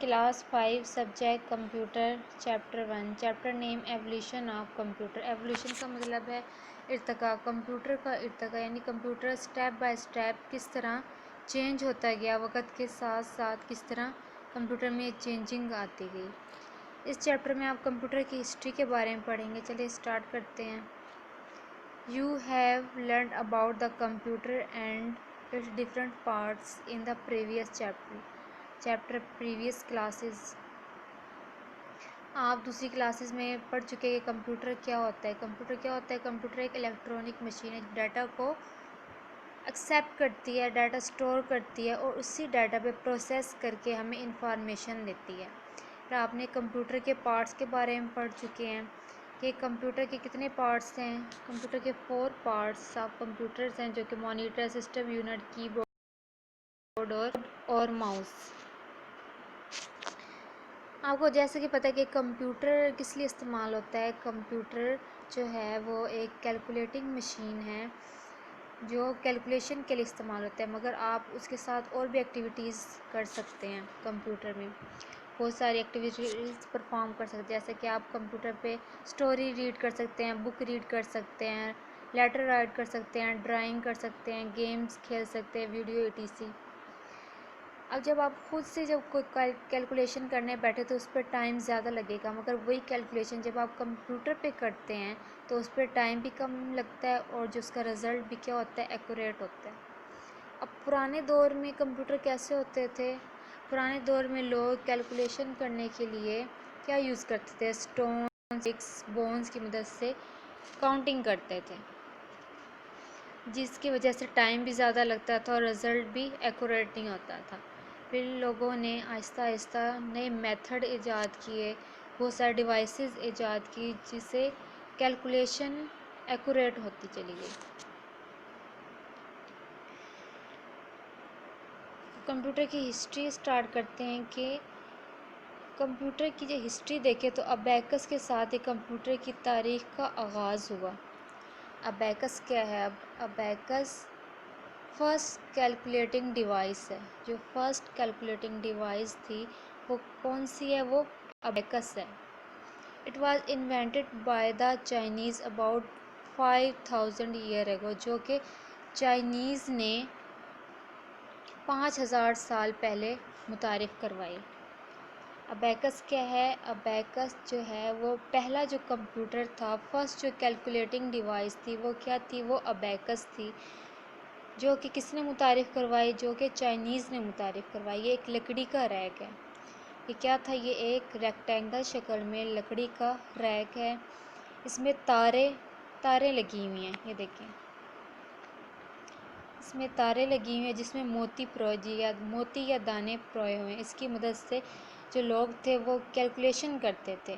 Class 5 Subject Computer Chapter 1 Chapter Name Evolution of Computer Evolution کا مطلب ہے ارتقاء. کمپیوٹر کا ارتقاء یعنی کمپیوٹر سٹیپ بائی سٹیپ کس طرح چینج ہوتا گیا, وقت کے ساتھ ساتھ کس طرح کمپیوٹر میں چینجنگ آتی گئی. اس چیپٹر میں آپ کمپیوٹر کی ہسٹری کے بارے میں پڑھیں گے. چلیے اسٹارٹ کرتے ہیں. You have learned about the computer and its different parts in the previous previous classes. آپ دوسری کلاسز میں پڑھ چکے کہ کمپیوٹر کیا ہوتا ہے. کمپیوٹر ایک الیکٹرانک مشین ہے جو ڈیٹا کو ایکسیپٹ کرتی ہے, ڈیٹا اسٹور کرتی ہے اور اسی ڈیٹا پہ پروسیس کر کے ہمیں انفارمیشن دیتی ہے. پھر آپ نے کمپیوٹر کے پارٹس کے بارے میں پڑھ چکے ہیں کہ کمپیوٹر کے کتنے پارٹس ہیں. کمپیوٹر کے 4 پارٹس آف کمپیوٹرز ہیں جو کہ مانیٹر, سسٹم یونٹ, کی بورڈ اور ماؤس. آپ کو جیسے کہ پتہ ہے کہ کمپیوٹر کس لیے استعمال ہوتا ہے. کمپیوٹر جو ہے وہ ایک کیلکولیٹنگ مشین ہے جو کیلکولیشن کے لیے استعمال ہوتا ہے, مگر آپ اس کے ساتھ اور بھی ایکٹیویٹیز کر سکتے ہیں. کمپیوٹر میں بہت ساری ایکٹیویٹیز پرفارم کر سکتے ہیں, جیسے کہ آپ کمپیوٹر پہ اسٹوری ریڈ کر سکتے ہیں, بک ریڈ کر سکتے ہیں, لیٹر رائٹ کر سکتے ہیں, ڈرائنگ کر سکتے ہیں, گیمز کھیل سکتے ہیں, ویڈیو etc. اب جب آپ خود سے جب کوئی کیلکولیشن کرنے بیٹھے تو اس پہ ٹائم زیادہ لگے گا, مگر وہی کیلکولیشن جب آپ کمپیوٹر پہ کرتے ہیں تو اس پہ ٹائم بھی کم لگتا ہے اور جو اس کا رزلٹ بھی کیا ہوتا ہے, ایکوریٹ ہوتا ہے. اب پرانے دور میں کمپیوٹر کیسے ہوتے تھے. پرانے دور میں لوگ کیلکولیشن کرنے کے لیے کیا یوز کرتے تھے, اسٹون, اسٹکس, بونز کی مدد سے کاؤنٹنگ کرتے تھے, جس کی وجہ سے ٹائم بھی زیادہ لگتا تھا اور رزلٹ بھی ایکوریٹ نہیں ہوتا تھا. پھر لوگوں نے آہستہ آہستہ نئے میتھڈ ایجاد کیے, بہت سارے ڈیوائسز ایجاد کی جس سے کیلکولیشن ایکوریٹ ہوتی چلی گئی. کمپیوٹر کی ہسٹری اسٹارٹ کرتے ہیں کہ کمپیوٹر کی جو ہسٹری دیکھیں تو ابیکس کے ساتھ یہ کمپیوٹر کی تاریخ کا آغاز ہوا. ابیکس کیا ہے. ابیکس فرسٹ کیلکولیٹنگ ڈیوائس ہے. جو فرسٹ کیلکولیٹنگ ڈیوائس تھی وہ کون سی ہے, وہ ابیکس ہے. It was invented by the Chinese about 5000 year ago, جو کہ چائنیز نے 5000 سال پہلے متعارف کروائی. ابیکس کیا ہے. ابیکس جو ہے وہ پہلا جو کمپیوٹر تھا, فرسٹ جو کیلکولیٹنگ ڈیوائس تھی وہ کیا تھی, وہ ابیکس تھی, جو کہ کس نے متعارف کروائی, جو کہ چائنیز نے متعارف کروائی. یہ ایک لکڑی کا ریک ہے. یہ کیا تھا, یہ ایک ریکٹینگل شکل میں لکڑی کا ریک ہے. اس میں تاریں لگی ہوئی ہیں, یہ دیکھیں اس میں تاریں لگی ہوئی ہیں جس میں موتی یا دانے پروئے ہوئے ہیں. اس کی مدد سے جو لوگ تھے وہ کیلکولیشن کرتے تھے,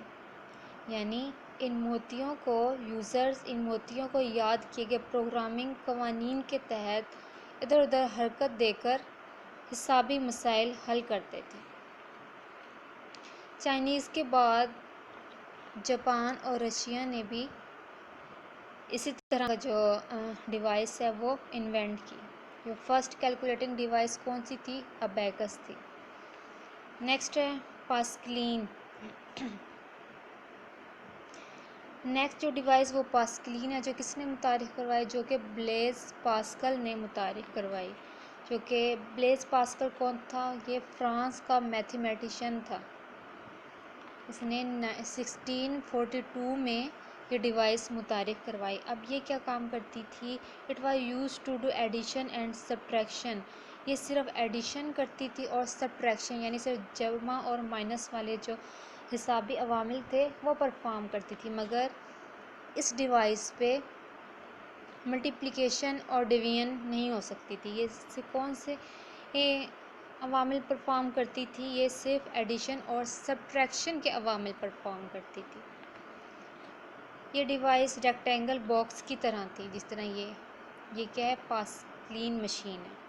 یعنی ان موتیوں کو یاد کیے گئے پروگرامنگ قوانین کے تحت ادھر ادھر حرکت دے کر حسابی مسائل حل کرتے تھے. چائنیز کے بعد جاپان اور رشیا نے بھی اسی طرح کا جو ڈیوائس ہے وہ انوینٹ کی. جو فرسٹ کیلکولیٹنگ ڈیوائس کون سی تھی, ابیکس تھی. نیکسٹ ہے پاسکلین. نیکسٹ جو ڈیوائس وہ پاسکلین ہے, جو کس نے متعارف کروائی, جو کہ بلیز پاسکل نے متعارف کروائی. جو کہ بلیز پاسکل کون تھا, یہ فرانس کا میتھمیٹیشین تھا. اس نے 1642 میں یہ ڈیوائس متعارف کروائی. اب یہ کیا کام کرتی تھی, it was use to do addition and subtraction. یہ صرف ایڈیشن کرتی تھی اور سبٹریکشن یعنی صرف جمع اور مائنس والے جو حسابی عوامل تھے وہ پرفارم کرتی تھی, مگر اس ڈیوائس پہ ملٹیپلیکیشن اور ڈویژن نہیں ہو سکتی تھی. یہ کون سے عوامل پرفارم کرتی تھی, یہ صرف ایڈیشن اور سبٹریکشن کے عوامل پرفارم کرتی تھی. یہ ڈیوائس ریکٹینگل باکس کی طرح تھی, جس طرح یہ کیا ہے, پاسکلین مشین ہے.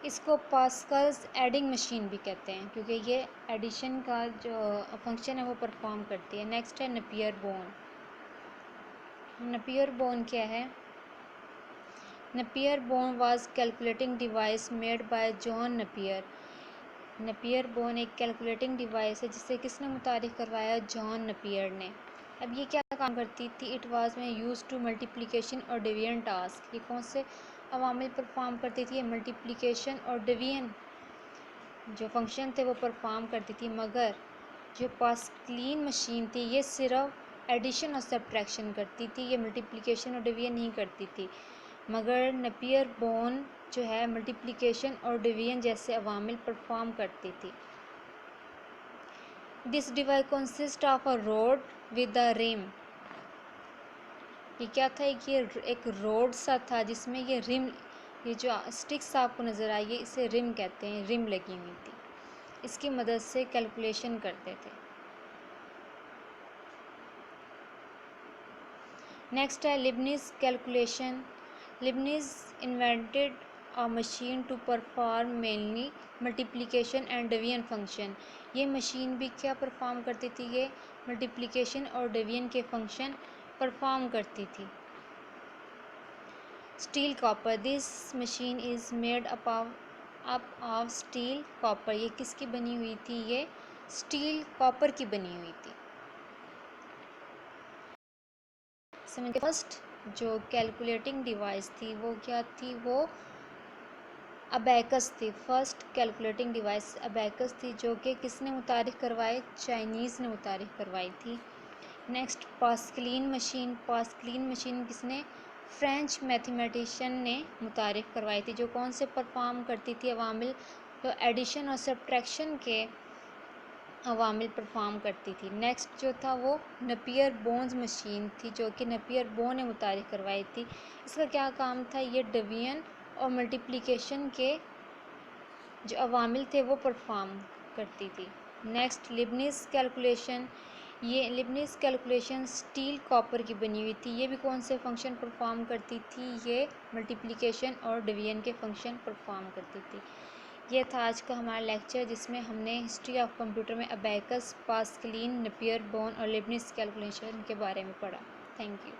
اس کو پاسکلز ایڈنگ مشین بھی کہتے ہیں کیونکہ یہ ایڈیشن کا جو فنکشن ہے وہ پرفارم کرتی ہے. نیکسٹ ہے نپیئر بون. نپیئر بون کیا ہے. Napier bone was calculating device made by John Napier. Napier bone ایک کیلکولیٹنگ ڈیوائس ہے جسے کس نے متعارف کروایا؟ جان نپیئر نے. اب یہ کیا کام کرتی تھی؟ اٹ واز میں یوز ٹو ملٹیپلیکیشن اور ڈویژن ٹاسک. یہ کون سے عوامل پرفارم کرتی تھی؟ ملٹیپلیکیشن اور ڈویژن جو فنکشن تھے وہ پرفارم کرتی تھی، مگر جو پاسکلین مشین تھی یہ صرف ایڈیشن اور سبٹریکشن کرتی تھی، یہ ملٹیپلیکیشن اور ڈویژن نہیں کرتی تھی. مگر نپیئر بون جو ہے ملٹیپلیکیشن اور ڈویژن جیسے عوامل پرفارم کرتی تھی. This device consist of a road with a رم. یہ کیا تھا؟ ایک روڈ سا تھا جس میں یہ رم، یہ جو اسٹکس آپ کو نظر آئی ہے اسے رم کہتے ہیں، رم لگی ہوئی تھی. اس کی مدد سے کیلکولیشن کرتے تھے. نیکسٹ ہے Leibniz calculation. Leibniz invented a machine to perform mainly multiplication and division function. یہ مشین بھی کیا پرفارم کرتی تھی؟ یہ ملٹیپلیکیشن اور ڈویژن کے فنکشن پرفارم کرتی تھی. Steel copper. This machine is made up of steel copper. یہ کس کی بنی ہوئی تھی؟ یہ اسٹیل کاپر کی بنی ہوئی تھی. فرسٹ جو کیلکولیٹنگ ڈیوائس تھی وہ کیا تھی؟ وہ ابیکس تھی. فرسٹ کیلکولیٹنگ ڈیوائس ابیکس تھی جو کہ کس نے متعارف کروائی؟ چائنیز نے متعارف کروائی تھی. Next Pascaline machine. Pascaline machine کس نے؟ فرینچ میتھمیٹیشین نے متعارف کروائی تھی. جو کون سے پرفارم کرتی تھی عوامل؟ تو ایڈیشن اور سبٹریکشن کے عوامل پرفارم کرتی تھی. نیکسٹ جو تھا وہ نپیئر بونز مشین تھی جو کہ نپیئر بون نے متعارف کروائی تھی. اس کا کیا کام تھا؟ یہ ڈویژن اور ملٹیپلیکیشن کے جو عوامل تھے وہ پرفارم کرتی تھی. Next Leibniz calculation. یہ لیبنیز کیلکولیشن اسٹیل کاپر کی بنی ہوئی تھی. یہ بھی کون سے فنکشن پرفارم کرتی تھی؟ یہ ملٹیپلیکیشن اور ڈویژن کے فنکشن پرفارم کرتی تھی. یہ تھا آج کا ہمارا لیکچر جس میں ہم نے ہسٹری آف کمپیوٹر میں ابیکس، پاسکلین، نپیئر بون اور لیبنیز کیلکولیشن کے بارے میں پڑھا. Thank you.